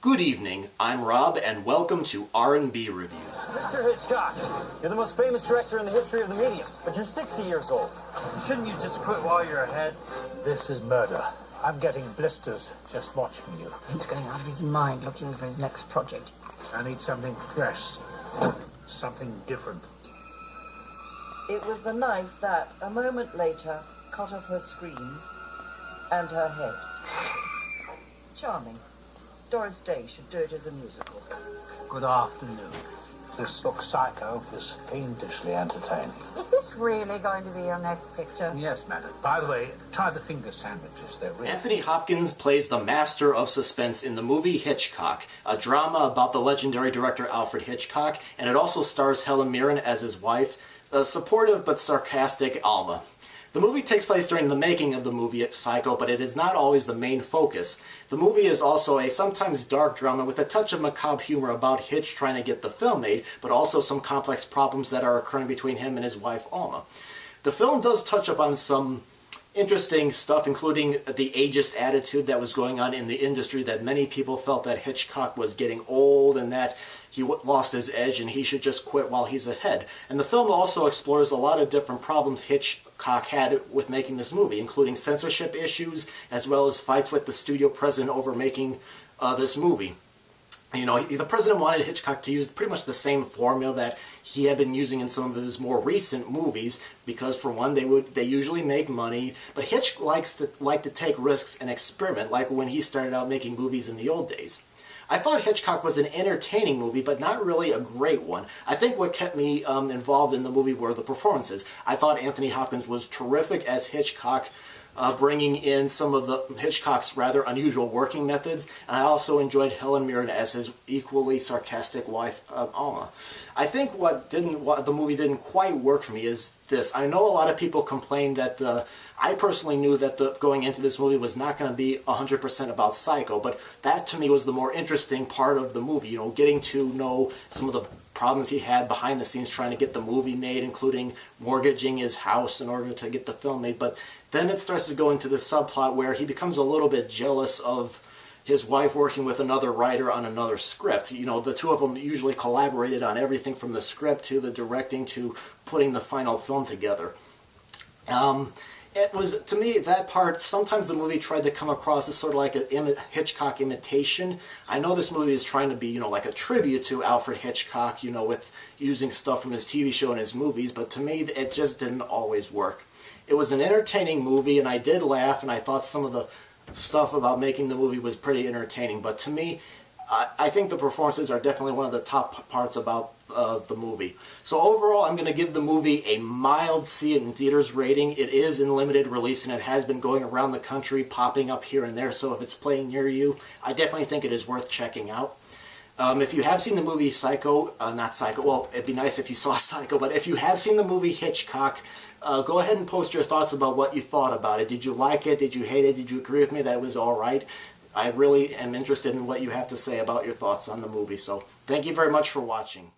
Good evening, I'm Rob, and welcome to R&B Reviews. Mr. Hitchcock, you're the most famous director in the history of the medium, but you're 60 years old. Shouldn't you just quit while you're ahead? This is murder. I'm getting blisters just watching you. He's going out of his mind looking for his next project. I need something fresh, something different. It was the knife that, a moment later, cut off her screen and her head. Charming. Doris Day should do it as a musical. Good afternoon. This looks psycho, this fiendishly entertaining. Is this really going to be your next picture? Yes, madam. By the way, try the finger sandwiches. They're really... Anthony Hopkins plays the master of suspense in the movie Hitchcock, a drama about the legendary director Alfred Hitchcock, and it also stars Helen Mirren as his wife, a supportive but sarcastic Alma. The movie takes place during the making of the movie Psycho, but it is not always the main focus. The movie is also a sometimes dark drama with a touch of macabre humor about Hitch trying to get the film made, but also some complex problems that are occurring between him and his wife Alma. The film does touch upon some interesting stuff, including the ageist attitude that was going on in the industry, that many people felt that Hitchcock was getting old and that he lost his edge and he should just quit while he's ahead. And the film also explores a lot of different problems Hitchcock had with making this movie, including censorship issues, as well as fights with the studio president over making this movie. You know, the president wanted Hitchcock to use pretty much the same formula that he had been using in some of his more recent movies, because for one, they usually make money, but Hitch liked to take risks and experiment, like when he started out making movies in the old days. I thought Hitchcock was an entertaining movie, but not really a great one. I think what kept me involved in the movie were the performances. I thought Anthony Hopkins was terrific as Hitchcock, bringing in some of the Hitchcock's rather unusual working methods, and I also enjoyed Helen Mirren as his equally sarcastic wife, Alma. I think what the movie didn't quite work for me is this. I know a lot of people complained that I personally knew that going into this movie was not going to be 100% about Psycho, but that to me was the more interesting part of the movie, you know, getting to know some of the problems he had behind the scenes trying to get the movie made, including mortgaging his house in order to get the film made. But then it starts to go into this subplot where he becomes a little bit jealous of his wife working with another writer on another script. You know, the two of them usually collaborated on everything from the script to the directing to putting the final film together. It was, to me, that part, sometimes the movie tried to come across as sort of like a Hitchcock imitation. I know this movie is trying to be, you know, like a tribute to Alfred Hitchcock, you know, with using stuff from his TV show and his movies, but to me, it just didn't always work. It was an entertaining movie, and I did laugh, and I thought some of the stuff about making the movie was pretty entertaining, but to me, I think the performances are definitely one of the top parts about the movie. So overall, I'm going to give the movie a mild see it in theaters rating. It is in limited release, and it has been going around the country, popping up here and there, so if it's playing near you, I definitely think it is worth checking out. If you have seen the movie Psycho, not Psycho, well, it'd be nice if you saw Psycho, but if you have seen the movie Hitchcock, go ahead and post your thoughts about what you thought about it. Did you like it? Did you hate it? Did you agree with me that it was all right? I really am interested in what you have to say about your thoughts on the movie, so thank you very much for watching.